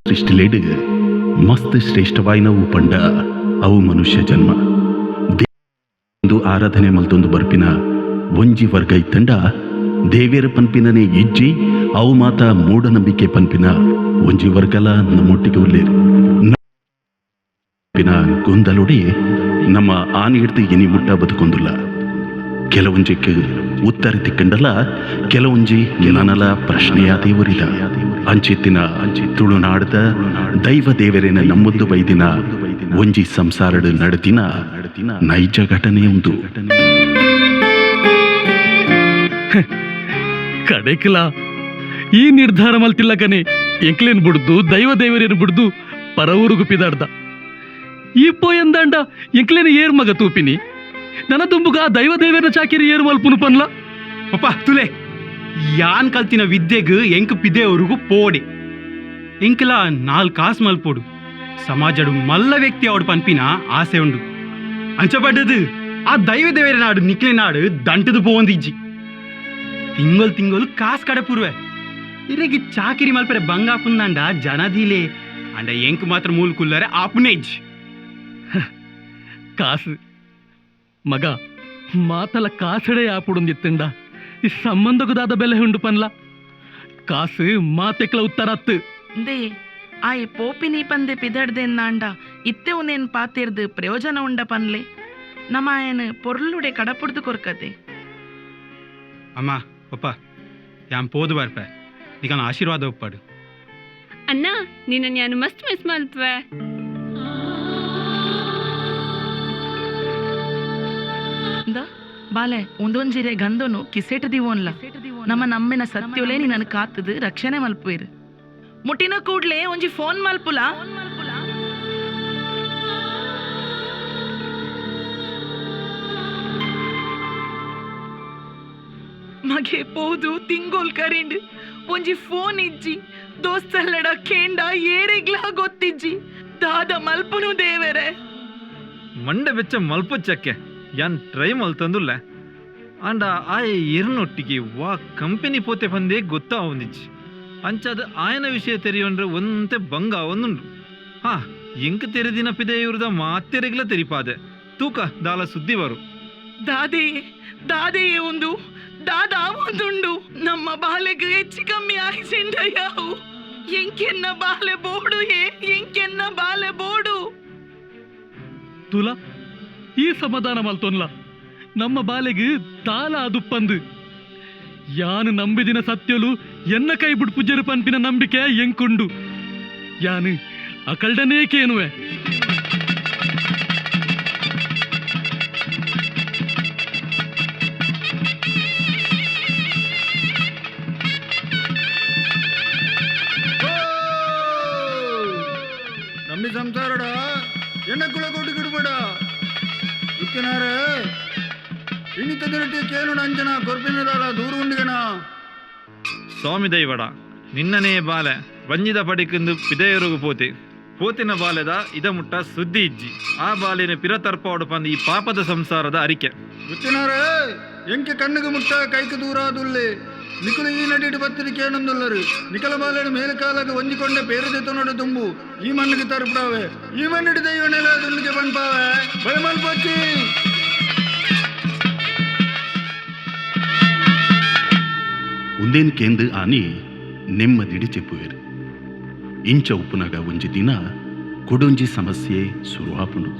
ಸೃಷ್ಟಿಲೇಡು ಮಸ್ತ್ ಶ್ರೇಷ್ಠವಾಯಿನವು ಪಂಡ ಅವು ಮನುಷ್ಯ ಜನ್ಮ ಒಂದು ಆರಾಧನೆ ಮಲ್ತೊಂದು ಬರ್ಪಿನ ಒಂಜಿ ವರ್ಗ ಇತ್ತಂಡ ದೇವೇರ ಪನ್ಪಿನನೇ ಇಜ್ಜಿ ಅವು ಮಾತ ಮೂಢನಂಬಿಕೆ ಪನ್ಪಿನ ಒಂಜಿ ವರ್ಗಲ ನಮ್ಮೊಟ್ಟಿಗೆ ಉಳ್ಳೇರು ಗೊಂದಲೊಡೆ ನಮ್ಮ ಆನೆ ಹಿಡ್ದು ಎನಿ ಮುಟ್ಟ ಬದುಕೊಂದುಲ್ಲ ಕೆಲವೊಂಜಿಕ್ಕೆ ಉತ್ತರ ತಿಕ್ಕಂಡಲ್ಲ ಕೆಲವೊಂಜಿ ನನಲ ಪ್ರಶ್ನೆಯ ದೇವರಿದ ಅಂಚಿತ್ತಿನ ತುಳುನಾಡದ ದೈವ ದೇವರೇನ ನಮ್ಮೊಂದು ಬೈದಿನ ಒಂಜಿ ಸಂಸಾರಡ್ ನಡತಿನ ನೈಜ ಘಟನೆ ಉಂಟು ಕಡೆಕಲ ಈ ನಿರ್ಧಾರ ಮಲ್ತಿಲ್ಲ ಕನೆ ಎಂಕ್ಲೇನ್ ಬಿಡ್ದು ದೈವ ದೇವರೇನು ಬಿಡ್ದು ಪರ ಊರುಗು ಪಿದಾಡ್ದ ಈ ಪೋಯಂದಾಂಡ ಎಂಕ್ಲೇನ ಏರ್ ಮಗ ತೂಪಿನಿ ನನ್ನ ತುಂಬುಗ ದೈವ ದೇವರ ಚಾಕಿರಿ ಏರು ಮಲ್ಪುನು ಪನ್ಲ ಪಪ್ಪ ತುಲೆ ಯಾನ್ ಕಲ್ತಿನ ವಿದ್ಯೆಗ್ ಎಂಕ್ ಪಿದೆಯವರಿಗೂ ಪೋಡೆ ಎಂಕಲ 4 ಕಾಸು ಮಲ್ಪೋಡು ಸಮಾಜಡು ಮಲ್ಲ ವ್ಯಕ್ತಿ ಅವಡು ಪನ್ಪಿನ ಆಸೆ ಉಂಡು ಅಂಚಪಡ್ಡದು ಆ ದೈವ ದೇವರ ನಾಡು ನಿಕ್ಲೆ ನಾಡು ದಂಟದು ಪೋವಂದಿಜ್ಜಿ ತಿಂಗಳು ಕಾಸು ಕಡೆ ಪೂರ್ವೆ ಇರೆಗಿ ಚಾಕಿರಿ ಮಲ್ಪರೆ ಬಂಗಾಪುಂದಂಡ ಜನದೀಲೆ ಅಂಡ ಎಂಕ್ ಮಾತ್ರ ಮೂಲ ಕುಲ್ಲರೆ ಆಪುನೇಜ್ ಕಾಸು ಮಗ ಮಾತಲ ಕಾಸಡೆ ಆಪುಡುಂದಿತ್ತಂಡ ಈ ಸಂಬಂಧಗುದಾದ ಬೆಲೆ ಉಂಡು ಪನ್ಲ ಕಾಸು ಮಾತೆಕ್ಲ ಉತ್ತರತ್ತು ದೇ ಆಯ್ ಪೋಪಿನಿ ಪಂದೆ ಪಿದಡ್ದೆನ್ನಾಂಡ ಇತ್ತೆ ಉನೇನ್ ಪಾತಿರ್ದು ಪ್ರಯೋಜನ ಉಂಡ ಪನ್ಲೆ ನಮ್ಮ ಆಯನ್ ಪೊರ್ಲುಡೆ ಕಡಪುಡ್ದು ಕೊರ್ಕತೆ ಅಮ್ಮ ಪಪ್ಪ ಯಾನ್ ಪೋದು ಬರ್ಪೆ ನಿಕನ ಆಶೀರ್ವಾದ ಒಪ್ಪಾಡು ಅಣ್ಣ ನಿನ್ನ ನಾನು ಮಸ್ತ್ ಮಿಸ್ ಮಾಡ್ತವೆ ಬಾಲೆ ಒಂದೊಂಜಿರೆ ಗಂಧನು ಕಿಸೆಟ್ ದಿವೋನ್ಲ ನಮ್ಮ ನಮ್ಮಿನ ಸತ್ಯುಲೇ ನೀ ನನ್ ಕಾತದು ರಕ್ಷಣೆ ಮಲ್ಪುಯಿರು ಮುಟ್ಟಿನ ಕೂಡ್ಲೆ ಒಂಜಿ ಫೋನ್ ಮಲ್ಪುಲ ಮಗೆ ಪೋದು ತಿಂಗೋಲ್ ಕರಿಂಡ್ ಒಂಜಿ ಫೋನ್ ಇಜ್ಜಿ ದೋಸ್ತಲ್ಲಡ ಕೇಂಡ ಏರೆಗ್ಲ ಗೊತ್ತಿಜ್ಜಿ ದಾದ ಮಲ್ಪುನು ದೇವರೇ ಮಂಡೆ ಬೆಚ್ಚ ಮಲ್ಪೊಚ್ಚಕ್ಕೆ ಯಾನ್ ಟ್ರೈ ಮಲ್ತಂದುಲ್ಲ ಅಂಡ ಆಯ ಇರ್ನೊಟ್ಟಿಗೆ ವಾ ಕಂಪನಿ ಪೋತೆ ಬಂದೇ ಗೊತ್ತಾ ಒಂದಿಜ್ಜಿ ಅಂಚಾದ ಆಯನ ವಿಷಯ ತೆರೆಯೋಂಡ್ರೆ ಒಂತೆ ಬಂಗ ಒಂದುಂಡು ಹಾ ಎಂಕ್ ತೆರೆದಿನ ಪಿದೆ ಇವ್ರದ ಮಾತೆರೆಗ್ಲ ತೆರಿಪಾದೆ ತೂಕ ದಾಲ ಸುದ್ದಿ ಬರು ದಾದೆ ಒಂದು ದಾದ ಒಂದುಂಡು ನಮ್ಮ ಬಾಲೆಗೆ ಹೆಚ್ಚು ಕಮ್ಮಿ ಆಯ್ಸಿಂಡಯ್ಯಾವು ಎಂಕೆನ್ನ ಬಾಲೆ ಬೋಡು ಎಂಕೆನ್ನ ಬಾಲೆ ಬೋಡು ತುಲ ಈ ಸಮಾಧಾನ ಮಲ್ತೊನ್ಲ ನಮ್ಮ ಬಾಲೆಗೆ ತಾಲ ಅದು ಪಂದು ಯಾನು ನಂಬಿದಿನ ಸತ್ಯಲು ಎನ್ನ ಕೈ ಬಿಡು ಪುಜ್ಜರು ಪನ್ಪಿನ ನಂಬಿಕೆ ಎಂಕುಂಡು ಯಾನು ಅಕಲ್ಡನೇ ಕೇನುವೆ நம்பி சம்சாரடா என்னக்குள்ள கொட்டு கிடுபடா ಇತ್ತಿನಾರ ಇನ್ನಿತ ದಿನಕ್ಕೆ ಕೇಳು ಅಂಜನ ಕೊರ್ಪಿನದಾಲ ದೂರ ಉಂಡಿಗನ ಸ್ವಾಮಿ ದೈವಡ ನಿನ್ನನೇ ಬಾಲೆ ವಂಜಿದ ಪಡಿಕಂದು ಪಿದೆಯರುಗು ಪೋತಿನ ಬಾಲೆದ ಇದ ಮುಟ್ಟ ಸುದ್ದಿ ಇಜ್ಜಿ ಆ ಬಾಲಿನ ಪಿರತರ್ಪಾಡು ಪಂದು ಈ ಪಾಪದ ಸಂಸಾರದ ಅರಿಕೆ ಇತ್ತಿನಾರ ಎಂಕೆ ಕಣ್ಣಿಗೆ ಮುಟ್ಟ ಕೈക്ക് ದೂರಾದುಲ್ಲೆ ನಿಕಲು ಈ ನಡಿಟ್ಟು ಬತ್ತಿರಿಕೆ ಏನೊಂದುಲ್ಲರು ನಿಕಲ ಬಾಲೆಡು ಮೇಲಕಾಲಾಗ ಒಂಜಿಕೊಂಡೆ ಪೇರದೆತ್ತು ನೋಡ ತುಂಬು ಈ ಮಣ್ಣಿಗೆ ತರುಪಡಾವೆ ಈ ಮಣ್ಣಿಡು ದೈವನೆಲ್ಲ ದುಂಡಿಗೆ ಪನ್ಪಾವೆ ಬಯಮಲ್ಪಚ್ಚಿ ಒಂದೇನು ಕೇಂದು ಆನಿ ನೆಮ್ಮದಿಡಿ ಚೆಪ್ಪುವೆರು ಇಂಚ ಉಪ್ಪುನಾಗ ಒಂಜಿ ದಿನ ಕೊಡೊಂಜಿ ಸಮಸ್ಯೆ ಶುರು ಆಪುಂಡು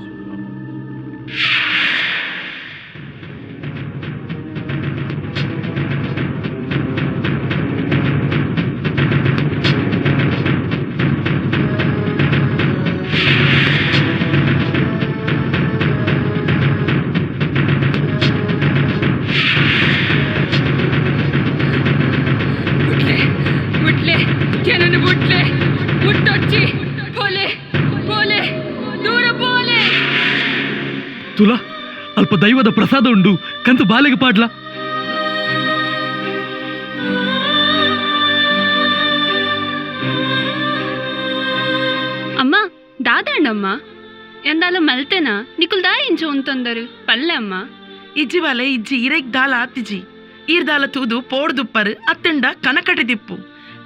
ತುಲ ಅಲ್ಪ ದೈವದ ಪ್ರಸಾದ ಉಂಡು ಕಂತು ಬಾಲೆಗೆ ಪಾಡ್ಲ ಅಮ್ಮ ದಾದಾಂಡಮ್ಮ ಎಂದಾಲ ಮಲ್ತೆನಾ ನಿಕುಲ್ ದಾ ಇಂಚ ಉಂತಂದರು ಪಲ್ಲೆ ಅಮ್ಮ ಇಜ್ಜಿ ಬಾಲೆ ಇಜ್ಜಿ ಇರೆಗ್ ದಾಲ ಆತಿಜಿ ಈರ್ದಾಲ ತೂದು ಪೋಡ್ದುಪ್ಪರು ಅತ್ತಂಡ ಕನಕಟೆ ದಿಪ್ಪು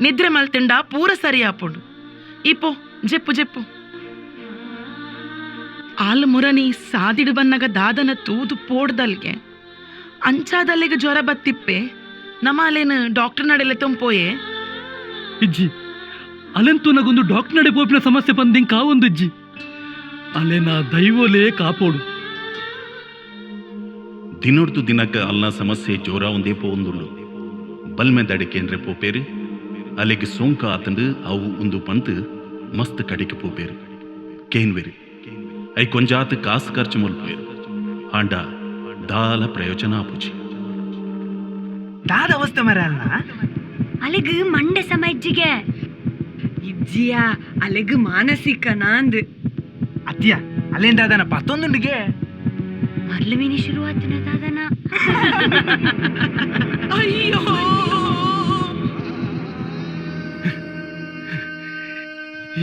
ನಿದ್ರೆ ಮಲ್ತಂಡ ಪೂರ ಸರಿ ಆಪುಂಡು ಇಪೋ ಜೆಪ್ಪು ಜೆಪ್ಪು ಆಲ್ ಮುರನಿ ಸಾದಿಡು ಬನ್ನಗ ದಾದನ ತೂದು ಪೋಡ್ದಲ್ಗೆ ಅಂಚಾದಲ್ಲಿಗೆ ಜ್ವರ ಬತ್ತಿಪ್ಪೆ ನಮಾಲೇನು ಡಾಕ್ಟರ್ ನಡೆಲೆ ತೊಂಪೋಯೆ ಇಜ್ಜಿ ಅಲೆಂತೂ ನಗೊಂದು ಡಾಕ್ಟರ್ ನಡೆ ಪೋಪಿನ ಸಮಸ್ಯೆ ಬಂದಿಂಗ್ ಕಾವೊಂದು ಇಜ್ಜಿ ಅಲೆನ ದೈವಲೇ ಕಾಪೋಡು ದಿನೊಡ್ದು ದಿನಕ್ಕೆ ಅಲ್ಲ ಸಮಸ್ಯೆ ಜೋರ ಒಂದೇ ಪೋಂದುಳ್ಳು ಬಲ್ಮೆ ದಡಿಕೇಂದ್ರೆ ಪೋಪೇರು ಅಲೆಗೆ ಸೋಂಕ ಆತಂದು ಅವು ಒಂದು ಪಂತು ಮಸ್ತ್ ಕಡಿಕೆ ಪೋಪೇರು ಕೇನ್ವೇರು ಐ ಕೊಂಜಾತ್ ಕಾಸು ಖರ್ಚು ಮುಲ್ಪೇರು ಆಂಡ ದಾಲ ಪ್ರಯೋಜನ ಆಪುಜಿ ದಾದ ಅವಸ್ಥೆ ಮರ ಅಲ್ಲ ಅಲೆಗ್ ಮಂಡೆ ಸಮಜ್ಜಿಗೆ ಇಜ್ಜಿಯ ಅಲೆಗ್ ಮಾನಸಿಕ ನಾಂದ್ ಅತ್ಯ ಅಲ್ಲೇನ್ ದಾದನ ಪತ್ತೊಂದುಂಡಿಗೆ ಮರ್ಲುವಿನಿ ಶುರುವಾತಿನ ದಾದನ ಅಯ್ಯೋ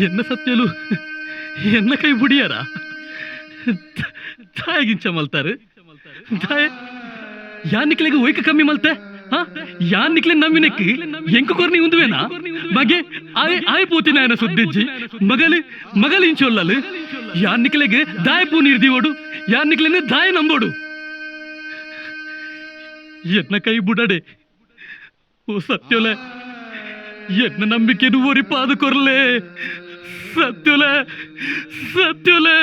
ಎನ್ನ ಸತ್ಯಲು ಎನ್ನ ಕೈ ಬುಡಿಯಾರ ದಾಯಗಿಂಚ ಮಲ್ತಾರೆ ದಾಯ ಯಾ ನಿಕ್ಲೆಗೆ ಒಯ್ಕ ಕಮ್ಮಿ ಮಲ್ತೆ ಯಾ ನಿಕ್ಲೆ ನಮ್ಮಿನಕ್ಕೆ ಎಂಕು ಕೊರ್ನಿ ಉಂದುವೇನಾ ಮಗೆ ಆಯ್ ಪೂತಿನ ಏನ ಸುದ್ದಿಜ್ಜಿ ಮಗಲಿ ಇಂಚೊಲ್ಲಲು ಯಾ ನಿಕ್ಲೆಗೆ ದಾಯ ಪೂ ನಿರ್ದಿವೋಡು ಯಾ ನಿಕ್ಲೆನೆ ದಾಯ ನಂಬೋಡು ಎನ್ನ ಕೈ ಬುಡಡೆ ಓ ಸತ್ಯೊಲೆ ಎನ್ನ ನಂಬಿಕೆನು ಒರಿಪಾದು ಕೊರ್ಲೆ ಸತ್ಯೊಲೆ ಸತ್ಯೊಲೆ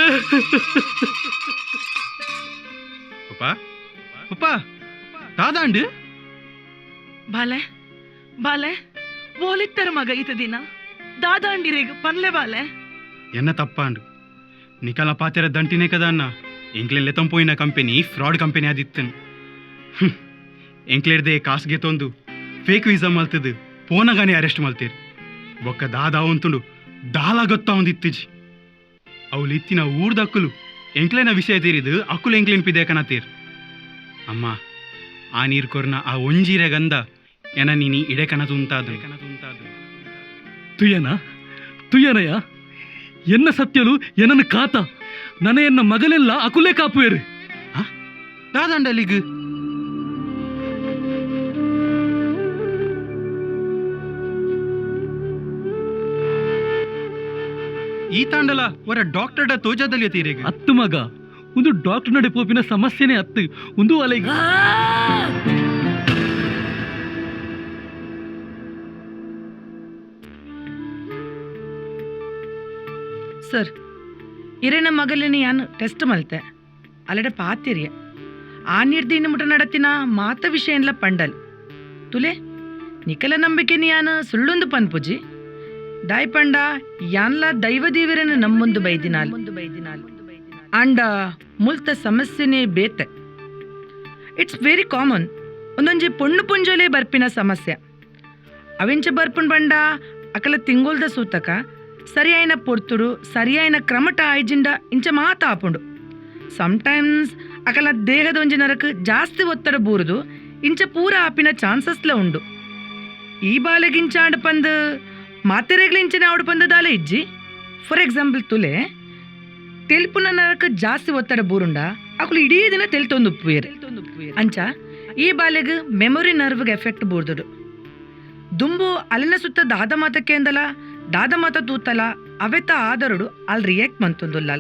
ಪಪ್ಪ ಪಪ್ಪ ದಾದಾಂಡು ಬಾಲೆ ಬಾಲೆ ಓಲಿತ್ತರ ಮಗ ಈತ ದಿನ ದಾದಾಂಡಿರೇಗ ಪನ್ಲೆ ಬಾಲೆ ಎನ್ನ ತಪ್ಪಾಂಡು ನಿಕಲ ಪಾತೆರ ದಂಟಿನೇ ಕದ ಅನ್ನ ಎಂಕ್ಲೆನ್ ಲೆತಂಪೋಯಿನ ಕಂಪೆನಿ ಫ್ರಾಡ್ ಕಂಪೆನಿ ಆದಿತ್ತನು ಎಂಕ್ಲೆಡ್ದೆ ಕಾಸ್ಗೆ ತೊಂದು ಫೇಕ್ ವೀಸಾ ಮಲ್ತದು ಪೋನಗಾನೆ ಅರೆಸ್ಟ್ ಮಲ್ತೀರಿ ಬೊಕ್ಕ ದಾದಾ ಒಂತುಂಡು ದಾಲ ಗೊತ್ತಾ ಒಂದಿತ್ತಿಜಿ ಅವಳು ಇತ್ತಿನ ಊರ್ದ ಅಕ್ಕುಲು ಎಂಕ್ಲೆನ ವಿಷಯ ತೀರಿದು ಅಕ್ಕುಲು ಎಂಕ್ಲೆನ್ ಪಿದೇಕನತ್ತೀರ್ ಅಮ್ಮ ಆ ನೀರು ಕೊರ್ನ ಆ ಒಂಜೀರೆ ಗಂಧ ಎನ ನೀನಿ ಇಡೆಕನ ತುಂತಾದು ತುಯ್ಯನಯ್ಯ ಎನ್ನ ಸತ್ಯಲು ಎನ್ನನ್ನು ಕಾತ ನನ ಎನ್ನ ಮಗನೆಲ್ಲ ಅಕುಲೇ ಕಾಪುವೇರು ದಾದಾಂಡಲಿಗು ಈ ತಾಂಡಲ ಅವರ ಡಾಕ್ಟರ್ಡ ತೋಜದಲ್ಲಿ ತೀರೆಗೆ ಅತ್ತು ಮಗ ಒಂದು ಡಾಕ್ಟರ್ ನಡೆ ಪೋಪಿನ ಸಮಸ್ಯೆನೇ ಅತ್ತು ಒಂದು ಅಲೆಗೆ ಸರ್ ಇರೇನ ಮಗಲಿನ ಯಾನು ಟೆಸ್ಟ್ ಮಲ್ತೆ ಅಲ್ಲಡೆ ಪಾತಿರಿಯ ಆ ನಿರ್ದಿನ ಮುಟ ನಡತಿನ ಮಾತ ವಿಷಯನ್ಲ ಪಂಡಲ್ ತುಲೆ ನಿಕಲ ನಂಬಿಕೆ ಯಾನು ಸುಳ್ಳೊಂದು ಪನ್ಪುಜಿ ದಾಯ್ ಪಂಡ ಯಾನ್ಲ ದೈವ ದೇವರನ್ನು ನಮ್ಮೊಂದು ಬೈದಿನಾಲ್ ಅಂಡ ಮುಲ್ತ ಸಮಸ್ಯೆನೇ ಬೇತೆ ಇಟ್ಸ್ ವೆರಿ ಕಾಮನ್ ಒಂದೊಂಜಿ ಪೊಣ್ಣು ಪುಂಜೋಲೆ ಬರ್ಪಿನ ಸಮಸ್ಯೆ ಅವೆಂಚ ಬರ್ಪುಣ್ ಬಂಡ ಅಕಲ ತಿಂಗೋಲ್ದ ಸೂತಕ ಸರಿಯಾಯಿನ ಪೊರ್ತುಡು ಸರಿಯಾಯಿನ ಕ್ರಮಟ ಆಯ್ಜಿಂಡ ಇಂಚ ಮಾತ ಆಪುಂಡು ಸಮ್ಟೈಮ್ಸ್ ಅಕಲ ದೇಹದ ಒಂಜಿ ನರಕ್ ಜಾಸ್ತಿ ಒತ್ತಡ ಬೂರುದು ಇಂಚ ಪೂರ ಆಪಿನ ಚಾನ್ಸಸ್ಲ ಉಂಡು ಈ ಬಾಲೆಗಿಂಚಾಂಡ ಪಂದ್ ಮಾತೆರೆಗ್ಲ ಇಂಚನೆ ಆವಡು ಪಂದದಾಲೆ ಇಜ್ಜಿ ಫಾರ್ ಎಕ್ಸಾಂಪಲ್ ತುಲೆ ತೆಲ್ಪುನ ನರಕ ಜಾಸ್ತಿ ಒತ್ತಡ ಬೂರುಂಡ ಅಕುಲು ಇಡೀ ದಿನ ತೆಲ್ತೊಂದು ಉಪ್ಪುವೇರು ಅಂಚ ಈ ಬಾಲೆಗ್ ಮೆಮೊರಿ ನರ್ವ್ಗೆ ಎಫೆಕ್ಟ್ ಬೂರ್ದುಡು ದುಂಬು ಅಲ್ಲಿನ ಸುತ್ತ ದಾದ ಮಾತಕ್ಕೆ ಅಂದಲ ದಾದ ಮಾತ ತೂತಲ ಅವೆತ ಆದರುಡು ಅಲ್ಲಿ ರಿಯಾಕ್ಟ್ ಮಂತೊಂದುಲ್ಲ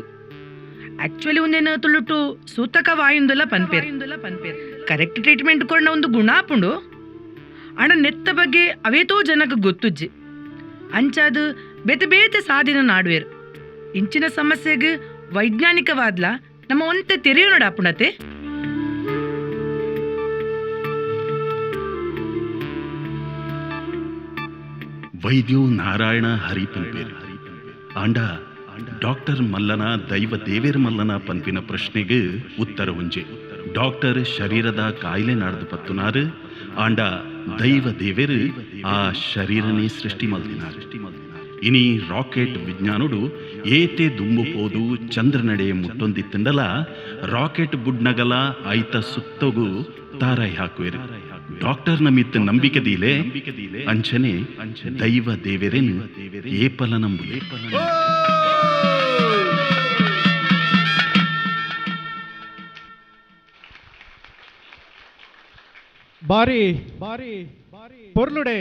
ಆಕ್ಚುಲಿ ಒಂದೇನು ತುಳುಟು ಸೂತಕ ವಾಯುಂದುಲ್ಲ ಪನ್ಪೇರ್ ಕರೆಕ್ಟ್ ಟ್ರೀಟ್ಮೆಂಟ್ ಕೊಂಡ ಒಂದು ಗುಣ ಆಪುಂಡು ಅಣ್ಣ ನೆತ್ತ ಬಗ್ಗೆ ಅವೇತೋ ಜನಕ್ಕೆ ಗೊತ್ತುಜ್ಜಿ ಅಂಚಾದು ಬೇತೆ ಬೇತೆ ಸಾಧಿನ ನಾಡುವೇರು ಇಂಚಿನ ಸಮಸ್ಯೆಗೆ ವೈಜ್ಞಾನಿಕವಾದ್ಲ ನಮ್ಮ ಒಂತೆ ತೆರೆಯೋಣ ಆಪುಣತೆ ವೈದ್ಯೋ ನಾರಾಯಣ ಹರಿ ಪನ್ಪೇರು ಆಂಡ ಡಾಕ್ಟರ್ ಮಲ್ಲನ ದೈವ ದೇವೇರ್ ಮಲ್ಲನ ಪನ್ಪಿನ ಪ್ರಶ್ನೆಗೆ ಉತ್ತರ ಒಂಜೆ ಡಾಕ್ಟರ್ ಶರೀರದ ಕಾಯಿಲೆ ನಾಡ್ದು ಪತ್ತುನಾರು ಆಂಡ ದೈವ ದೇವೇರು ಆ ಶರೀರನೇ ಸೃಷ್ಟಿ ಮಲ್ದಿನಾರು ಇನಿ ರಾಕೆಟ್ ವಿಜ್ಞಾನುಡು ಏತೆ ದುಂಬು ಪೋದು ಚಂದ್ರನಡೆ ಮುಟ್ಟೊಂದಿತ್ತಂಡಲ ರಾಕೆಟ್ ಬುಡ್ನಗಲ ಐತ ಸುತ್ತೋಗು ತಾರಾಯಿ ಹಾಕುವೆರು ಡಾಕ್ಟರ್ ನಮಿತ್ ನಂಬಿಕೆ ದೀಲೆ ಅಂಚನೆ ದೈವ ದೇವೆರೆನ್ ಏಪಲ ನಂಬುಲೆ ಬಾರಿ ಬಾರಿ ಬಾರಿ ಪೊರ್ಲುಡೆ